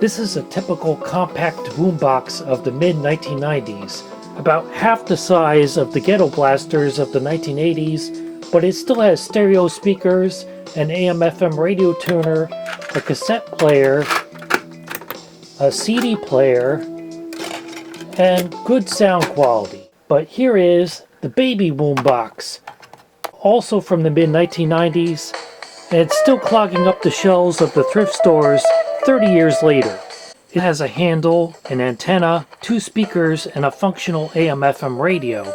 This is a typical compact boombox of the mid-1990s, about half the size of the Ghetto Blasters of the 1980s, but it still has stereo speakers, an AM/FM radio tuner, a cassette player, a CD player, and good sound quality. But here is the Baby Boombox, also from the mid-1990s, and it's still clogging up the shelves of the thrift stores 30 years later. It has a handle, an antenna, 2 speakers, and a functional AM/FM radio.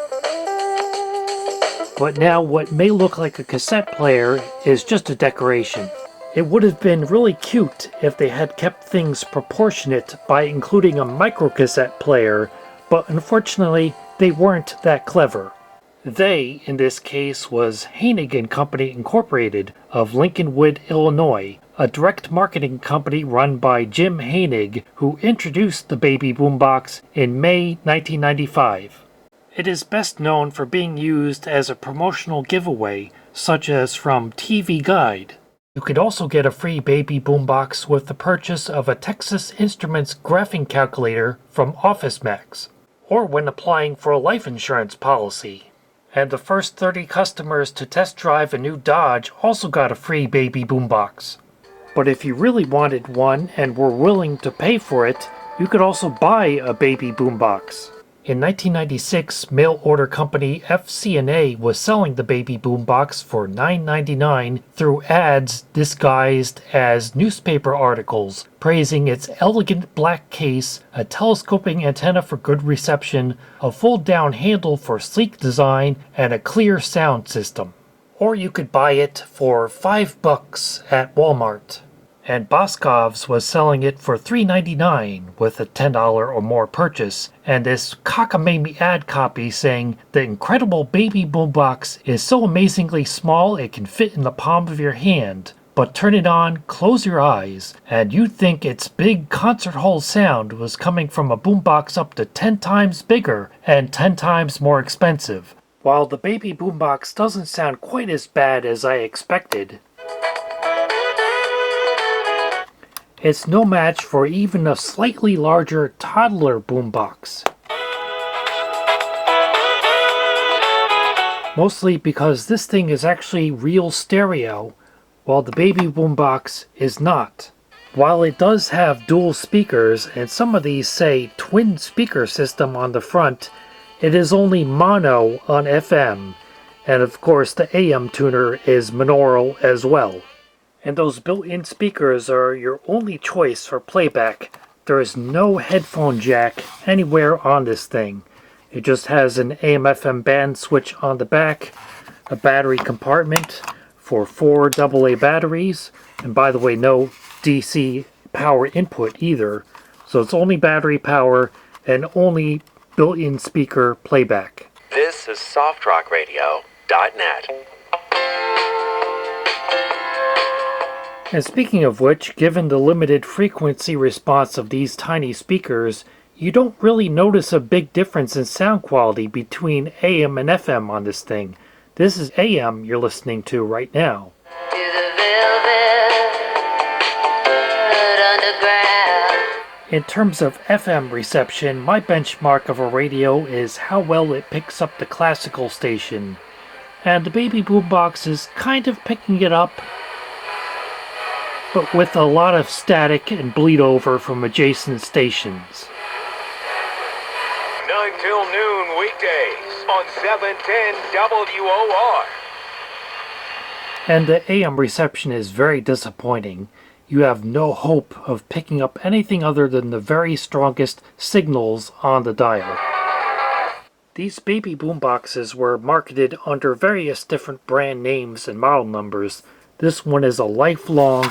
But now what may look like a cassette player is just a decoration. It would have been really cute if they had kept things proportionate by including a microcassette player, but unfortunately they weren't that clever. They, in this case, was Hoenig & Company Incorporated of Lincolnwood, Illinois, a direct marketing company run by Jim Hoenig, who introduced the Baby Boombox in May 1995. It is best known for being used as a promotional giveaway, such as from TV Guide. You could also get a free Baby Boombox with the purchase of a Texas Instruments graphing calculator from OfficeMax, or when applying for a life insurance policy. And the first 30 customers to test drive a new Dodge also got a free Baby Boombox. But if you really wanted one and were willing to pay for it, you could also buy a Baby Boombox. In 1996, mail order company FCNA was selling the Baby Boombox for $9.99 through ads disguised as newspaper articles, praising its elegant black case, a telescoping antenna for good reception, a fold-down handle for sleek design, and a clear sound system. Or you could buy it for $5 at Walmart. And Boscov's was selling it for $3.99 with a $10 or more purchase, and this cockamamie ad copy saying, "The incredible Baby Boombox is so amazingly small it can fit in the palm of your hand, but turn it on, close your eyes, and you'd think its big concert hall sound was coming from a boombox up to 10 times bigger and 10 times more expensive." While the Baby Boombox doesn't sound quite as bad as I expected, it's no match for even a slightly larger toddler boombox. Mostly because this thing is actually real stereo, while the Baby Boombox is not. While it does have dual speakers, and some of these say twin speaker system on the front, it is only mono on FM, and of course the AM tuner is monaural as well. And those built-in speakers are your only choice for playback. There is no headphone jack anywhere on this thing. It just has an AM/FM band switch on the back, a battery compartment for 4 AA batteries, and by the way, no DC power input either, so it's only battery power and only built-in speaker playback. This is SoftRockRadio.net. And speaking of which, given the limited frequency response of these tiny speakers, you don't really notice a big difference in sound quality between AM and FM on this thing. This is AM you're listening to right now. In terms of FM reception, my benchmark of a radio is how well it picks up the classical station. And the Baby Boombox is kind of picking it up, but with a lot of static and bleed over from adjacent stations. 9 till noon weekdays on 710 WOR. And the AM reception is very disappointing. You have no hope of picking up anything other than the very strongest signals on the dial. These Baby Boomboxes were marketed under various different brand names and model numbers. This one is a Lifelong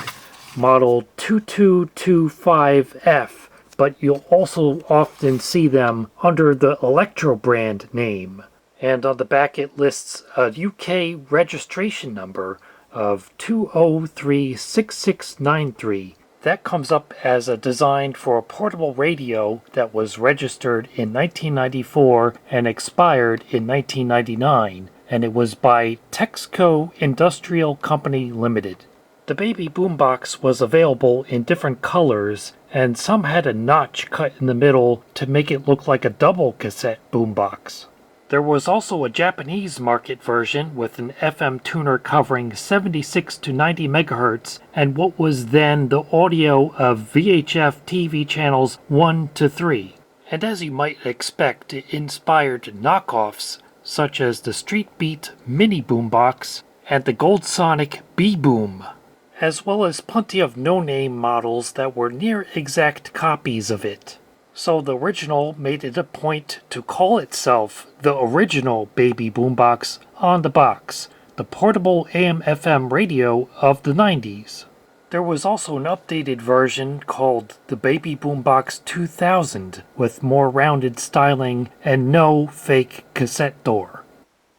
Model 2225F, but you'll also often see them under the Electro brand name. And on the back it lists a UK registration number of 2036693. That comes up as a design for a portable radio that was registered in 1994 and expired in 1999, and it was by Texco Industrial Company Limited. The baby boombox was available in different colors, and some had a notch cut in the middle to make it look like a double cassette boombox. There was also a Japanese market version with an FM tuner covering 76 to 90 megahertz and what was then the audio of VHF TV channels 1 to 3. And as you might expect, it inspired knockoffs such as the Street Beat Mini Boombox and the Goldsonic B-Boom, as well as plenty of no-name models that were near exact copies of it. So the original made it a point to call itself the original baby boombox on the box, the portable AM/FM radio of the 90s. There was also an updated version called the Baby Boombox 2000 with more rounded styling and no fake cassette door.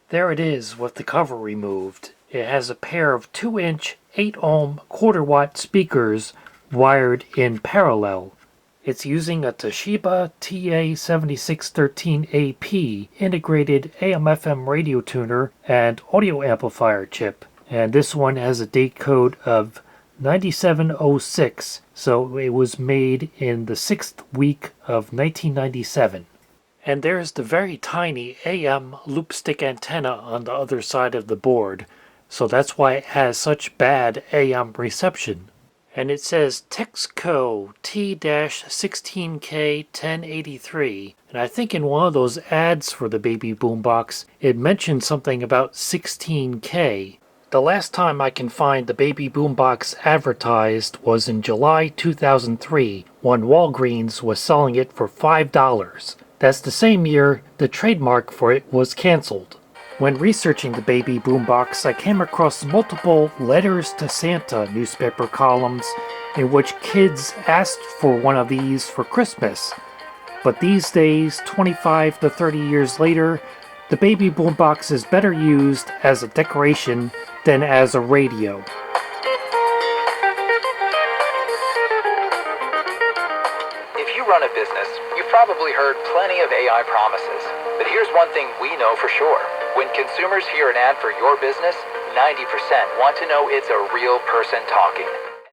There it is with the cover removed. It has a pair of 2-inch 8-ohm quarter-watt speakers wired in parallel. It's using a Toshiba TA7613AP integrated AM/FM radio tuner and audio amplifier chip, and this one has a date code of 9706, so it was made in the 6th week of 1997. And there's the very tiny AM loopstick antenna on the other side of the board, so that's why it has such bad AM reception. And it says Texco T-16K1083, and I think in one of those ads for the baby boombox, it mentioned something about 16K. The last time I can find the baby boombox advertised was in July 2003, when Walgreens was selling it for $5. That's the same year the trademark for it was canceled. When researching the baby boombox, I came across multiple Letters to Santa newspaper columns in which kids asked for one of these for Christmas. But these days, 25 to 30 years later, the baby boombox is better used as a decoration than as a radio. If you run a business, you've probably heard plenty of AI promises. But here's one thing we know for sure. When consumers hear an ad for your business, 90% want to know it's a real person talking.